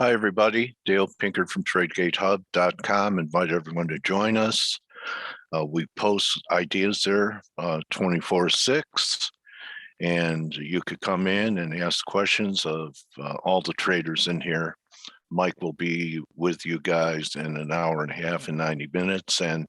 Hi, everybody. Dale Pinkert from TradeGateHub.com. Invite everyone to join us. We post ideas there 24/6, and you could come in and ask questions of all the traders in here. Mike will be with you guys in an hour and a half and 90 minutes. And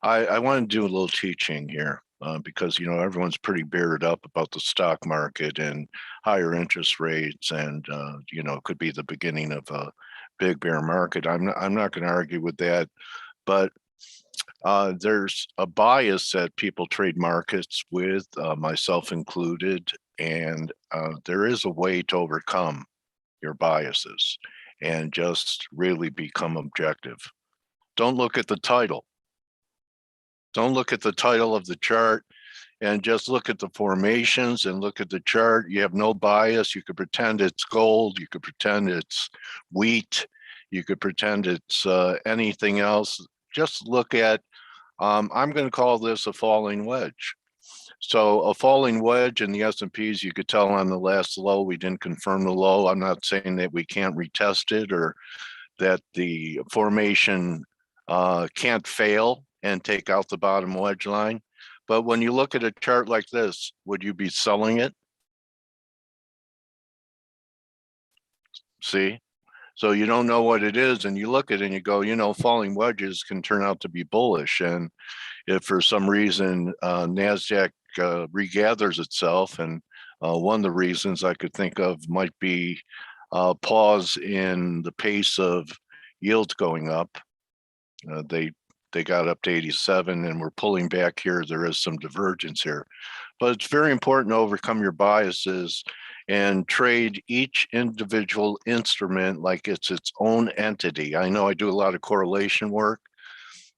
I want to do a little teaching here because, you know, everyone's pretty bearded up about the stock market and higher interest rates. And, you know, it could be the beginning of a big bear market. I'm not going to argue with that. But there's a bias that people trade markets with, myself included. And there is a way to overcome your biases and just really become objective. Don't look at the title. Don't look at the title of the chart and just look at the formations and look at the chart. You have no bias. You could pretend it's gold. You could pretend it's wheat. You could pretend it's anything else. Just look at, I'm going to call this a falling wedge. So a falling wedge in the S&Ps, you could tell on the last low, we didn't confirm the low. I'm not saying that we can't retest it or that the formation can't fail and take out the bottom wedge line. But when you look at a chart like this, would you be selling it? See? So you don't know what it is, and you look at it and you go, you know, falling wedges can turn out to be bullish. And if for some reason NASDAQ regathers itself, and one of the reasons I could think of might be pause in the pace of yields going up. They got up to 87 and we're pulling back here. There is some divergence here, but it's very important to overcome your biases and trade each individual instrument like it's its own entity. I know I do a lot of correlation work,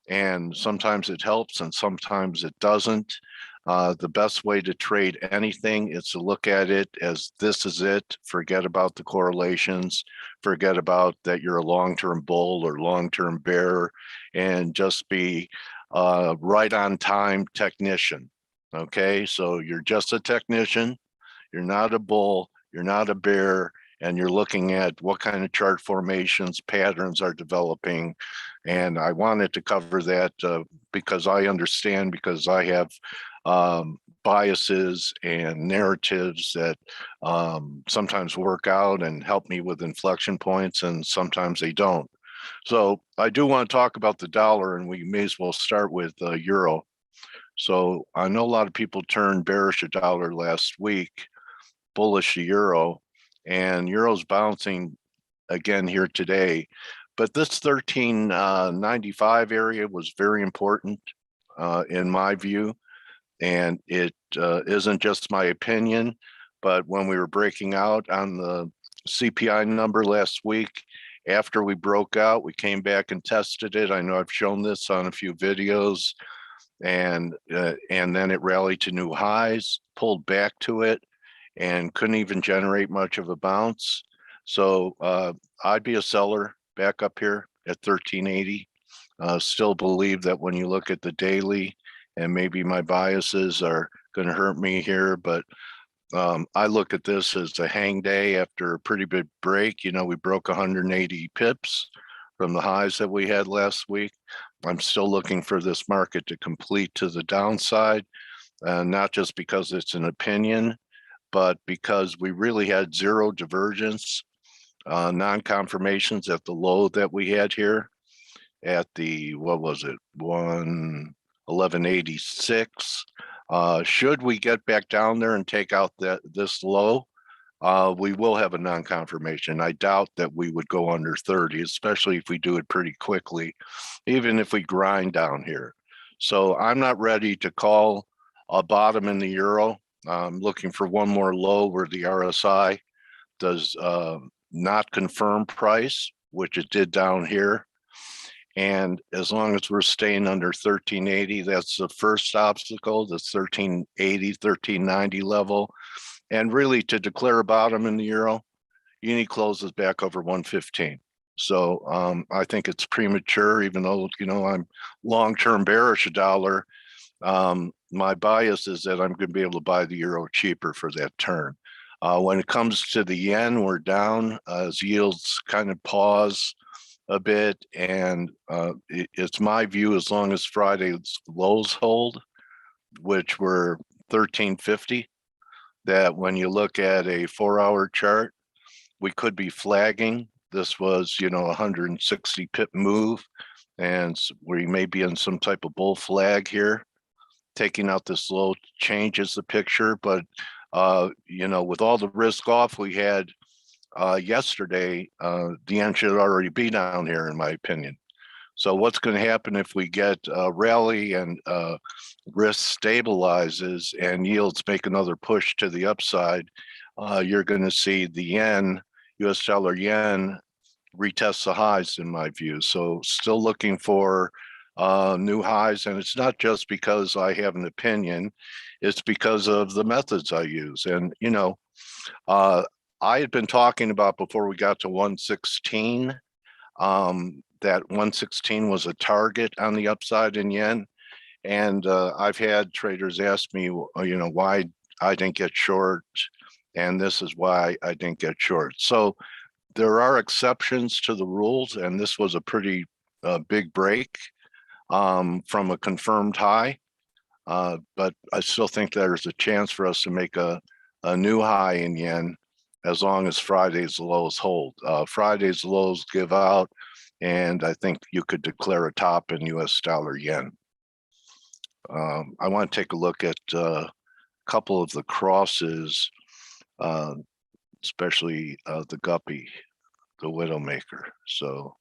and sometimes it helps and sometimes it doesn't. The best way to trade anything is to look at it as this is it. Forget about the correlations. Forget about that you're a long-term bull or long-term bear, and just be right on time technician. Okay, so you're just a technician. You're not a bull. You're not a bear. And you're looking at what kind of chart formations, patterns are developing. And I wanted to cover that because I understand, because I have biases and narratives that sometimes work out and help me with inflection points, and sometimes they don't. So I do want to talk about the dollar, and we may as well start with euro. So I know a lot of people turned bearish a dollar last week, bullish the euro, and euro's bouncing again here today. But this 1395 area was very important in my view. And it isn't just my opinion, but when we were breaking out on the CPI number last week, after we broke out, we came back and tested it. I know I've shown this on a few videos, and then it rallied to new highs, pulled back to it, and couldn't even generate much of a bounce. So I'd be a seller back up here at 1380. Still believe that when you look at the daily, and maybe my biases are going to hurt me here, but I look at this as a hang day after a pretty big break. You know, we broke 180 pips from the highs that we had last week. I'm still looking for this market to complete to the downside, not just because it's an opinion, but because we really had zero divergence, non-confirmations at the low that we had here at the, what was it, 1186. Should we get back down there and take out this low, we will have a non-confirmation. I doubt that we would go under 30, especially if we do it pretty quickly, even if we grind down here. So I'm not ready to call a bottom in the euro. I'm looking for one more low where the RSI does not confirm price, which it did down here. And as long as we're staying under 1380, that's the first obstacle, the 1380, 1390 level. And really, to declare a bottom in the euro, you need closes back over 115. So I think it's premature, even though, you know, I'm long-term bearish a dollar. My bias is that I'm going to be able to buy the euro cheaper for that turn. When it comes to the yen, we're down as yields kind of pause a bit, and it's my view, as long as Friday's lows hold, which were 1350, that when you look at a 4-hour chart, we could be flagging. This was, 160 pip move, and we may be in some type of bull flag here. Taking out this low changes the picture, but with all the risk off we had yesterday, the yen should already be down here, in my opinion. So what's going to happen if we get a rally and risk stabilizes and yields make another push to the upside? You're going to see the yen, US dollar yen, retest the highs, in my view. So still looking for new highs, and it's not just because I have an opinion, it's because of the methods I use. And I had been talking about, before we got to 116, that 116 was a target on the upside in yen. And I've had traders ask me, why I didn't get short, and this is why I didn't get short. So there are exceptions to the rules, and this was a pretty big break from a confirmed high. But I still think there's a chance for us to make a new high in yen, as long as Friday's lows hold. Friday's lows give out, and I think you could declare a top in US dollar yen. I want to take a look at a couple of the crosses, especially the guppy, the widowmaker. So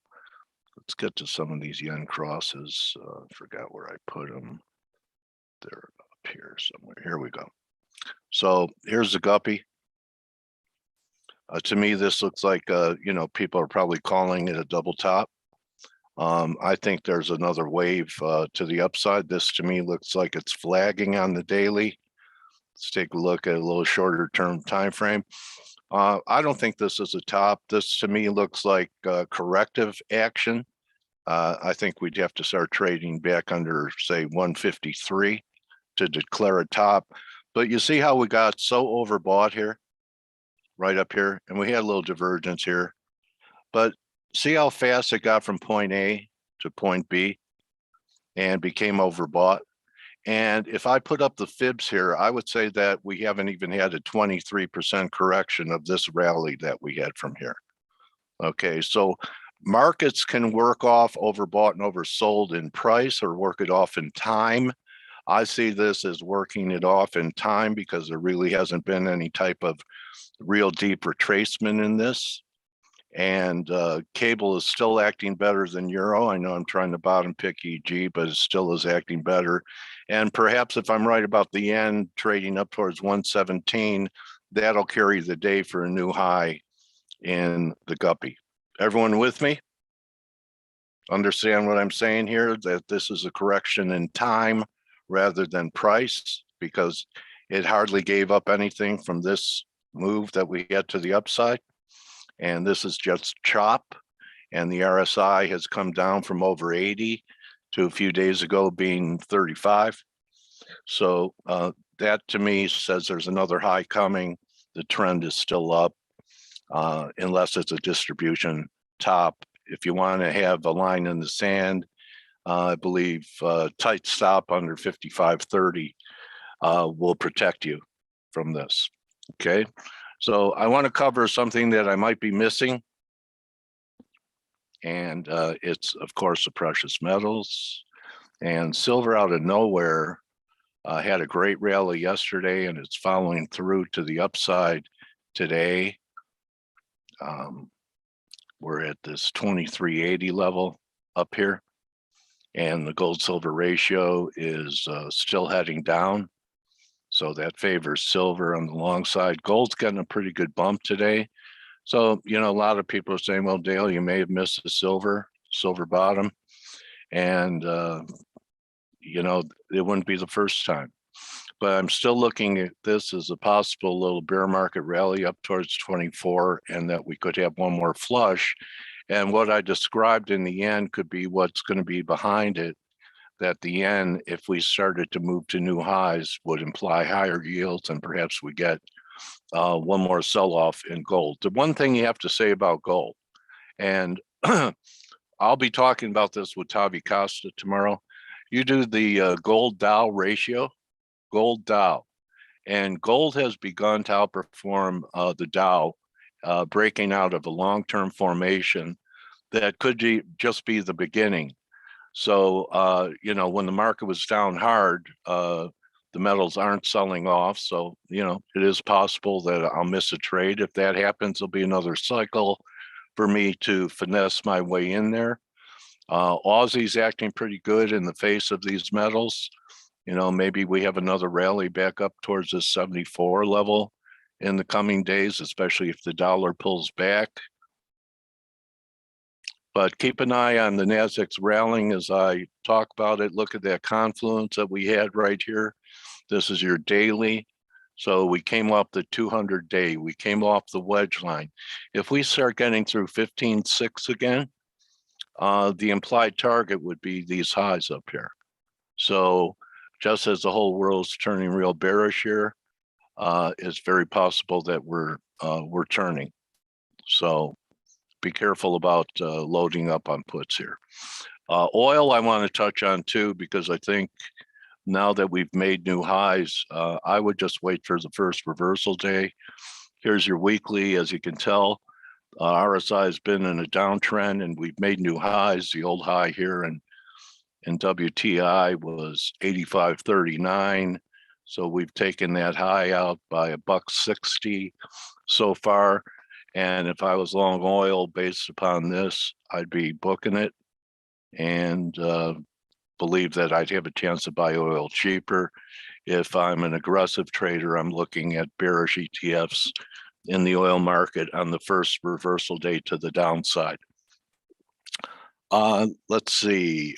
let's get to some of these yen crosses. Forgot where I put them. They're up here somewhere. Here we go. So here's the guppy. To me, this looks like, people are probably calling it a double top. I think there's another wave to the upside. This, to me, looks like it's flagging on the daily. Let's take a look at a little shorter term time frame. I don't think this is a top. This, to me, looks like corrective action. I think we'd have to start trading back under, say, 153 to declare a top. But you see how we got so overbought here, right up here, and we had a little divergence here. But see how fast it got from point A to point B and became overbought. And if I put up the fibs here, I would say that we haven't even had a 23% correction of this rally that we had from here. Okay, so markets can work off overbought and oversold in price, or work it off in time. I see this as working it off in time, because there really hasn't been any type of real deep retracement in this. And cable is still acting better than euro. I know I'm trying to bottom pick EG, but it still is acting better. And perhaps if I'm right about the yen trading up towards 117, that'll carry the day for a new high in the guppy. Everyone with me? Understand what I'm saying here, that this is a correction in time rather than price, because it hardly gave up anything from this move that we had to the upside. And this is just chop, and the RSI has come down from over 80 to a few days ago being 35. So that, to me, says there's another high coming. The trend is still up, unless it's a distribution top. If you want to have a line in the sand, I believe tight stop under 55.30 will protect you from this. Okay, so I want to cover something that I might be missing, and it's, of course, the precious metals. And silver, out of nowhere, had a great rally yesterday, and it's following through to the upside today. We're at this 2380 level up here, and the gold silver ratio is still heading down. So that favors silver on the long side. Gold's getting a pretty good bump today. So, a lot of people are saying, well, Dale, you may have missed the silver bottom. And, it wouldn't be the first time. But I'm still looking at this as a possible little bear market rally up towards 24, and that we could have one more flush. And what I described in the end could be what's going to be behind it, that the yen, if we started to move to new highs, would imply higher yields, and perhaps we get one more sell-off in gold. The one thing you have to say about gold, and I'll be talking about this with Tavi Costa tomorrow. You do the gold Dow ratio, gold Dow, and gold has begun to outperform the Dow, breaking out of a long-term formation that could just be the beginning. So, you know, when the market was down hard, the metals aren't selling off. So, you know, it is possible that I'll miss a trade. If that happens, there'll be another cycle for me to finesse my way in there. Aussie's acting pretty good in the face of these metals. You know, maybe we have another rally back up towards the 74 level in the coming days, especially if the dollar pulls back. But keep an eye on the Nasdaq's rallying as I talk about it. Look at that confluence that we had right here. This is your daily. So we came off the 200 day. We came off the wedge line. If we start getting through 15.6 again, the implied target would be these highs up here. So just as the whole world's turning real bearish here, it's very possible that we're turning. So be careful about loading up on puts here. Oil I want to touch on too, because I think now that we've made new highs, I would just wait for the first reversal day. Here's your weekly. As you can tell, RSI has been in a downtrend and we've made new highs. The old high here in WTI was 85.39. So we've taken that high out by $1.60 so far. And if I was long oil based upon this, I'd be booking it and believe that I'd have a chance to buy oil cheaper. If I'm an aggressive trader, I'm looking at bearish ETFs in the oil market on the first reversal day to the downside. Let's see,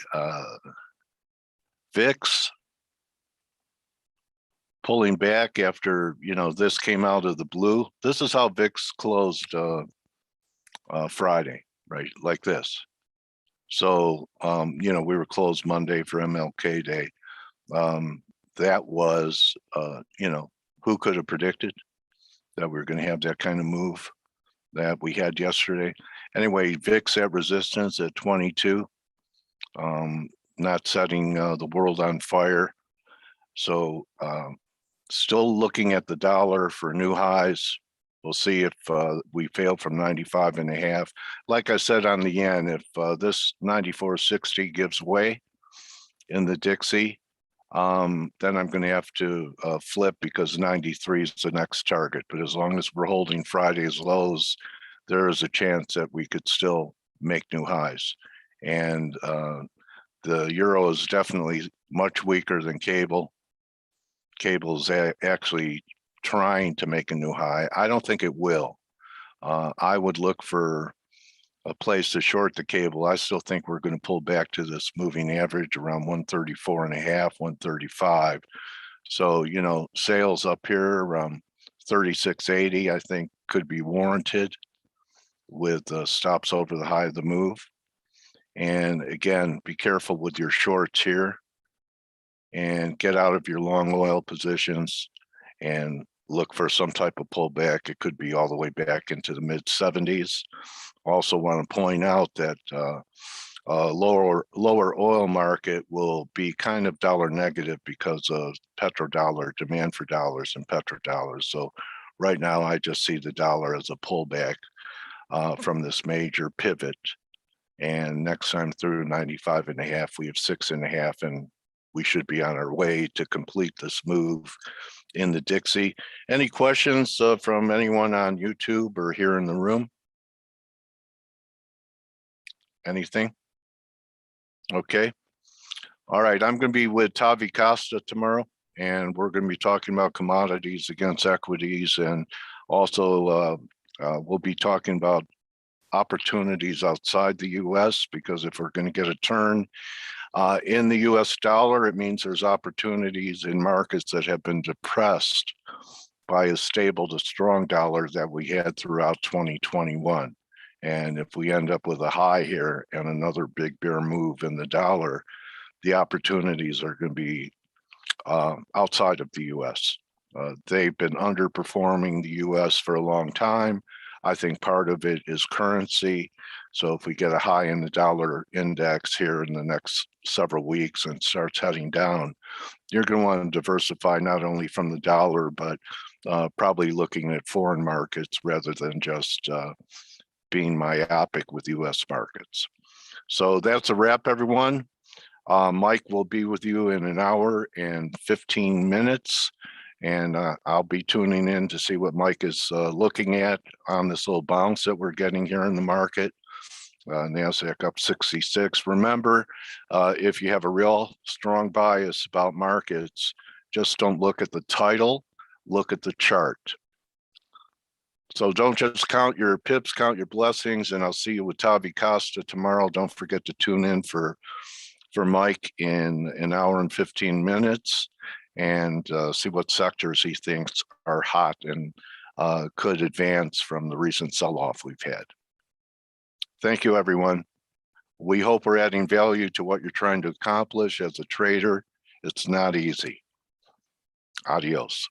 VIX pulling back after, you know, this came out of the blue. This is how VIX closed Friday, right? Like this. So, you know, we were closed Monday for MLK Day. That was, you know, who could have predicted that we were going to have that kind of move that we had yesterday? Anyway, VIX at resistance at 22, not setting the world on fire. So, still looking at the dollar for new highs. We'll see if we fail from 95.5. Like I said on the yen, if this 94.60 gives way in the Dixie, then I'm going to have to flip because 93 is the next target. But as long as we're holding Friday's lows, there is a chance that we could still make new highs. And the euro is definitely much weaker than cable. Cable's actually trying to make a new high. I don't think it will. I would look for a place to short the cable. I still think we're going to pull back to this moving average around 134.5, 135. So, you know, sales up here around 36.80, I think could be warranted with stops over the high of the move. And again, be careful with your shorts here and get out of your long oil positions and look for some type of pullback. It could be all the way back into the mid 70s. Also want to point out that lower oil market will be kind of dollar negative because of petrodollar, demand for dollars and petrodollars. So right now I just see the dollar as a pullback from this major pivot. And next time through 95.5, we have 6.5, and we should be on our way to complete this move in the Dixie. Any questions from anyone on YouTube or here in the room? Anything? Okay. All right. I'm going to be with Tavi Costa tomorrow, and we're going to be talking about commodities against equities. And also we'll be talking about opportunities outside the U.S., because if we're going to get a turn in the U.S. dollar, it means there's opportunities in markets that have been depressed by a stable to strong dollar that we had throughout 2021. And if we end up with a high here and another big bear move in the dollar, the opportunities are going to be outside of the U.S. They've been underperforming the US for a long time. I think part of it is currency. So if we get a high in the dollar index here in the next several weeks and starts heading down, you're going to want to diversify not only from the dollar, but probably looking at foreign markets rather than just being myopic with US markets. So that's a wrap, everyone. Mike will be with you in an hour and 15 minutes. And I'll be tuning in to see what Mike is looking at on this little bounce that we're getting here in the market. NASDAQ up 66. Remember, if you have a real strong bias about markets, just don't look at the title, look at the chart. So don't just count your pips, count your blessings, and I'll see you with Tavi Costa tomorrow. Don't forget to tune in for Mike in an hour and 15 minutes and see what sectors he thinks are hot and could advance from the recent sell-off we've had. Thank you, everyone. We hope we're adding value to what you're trying to accomplish as a trader. It's not easy. Adios.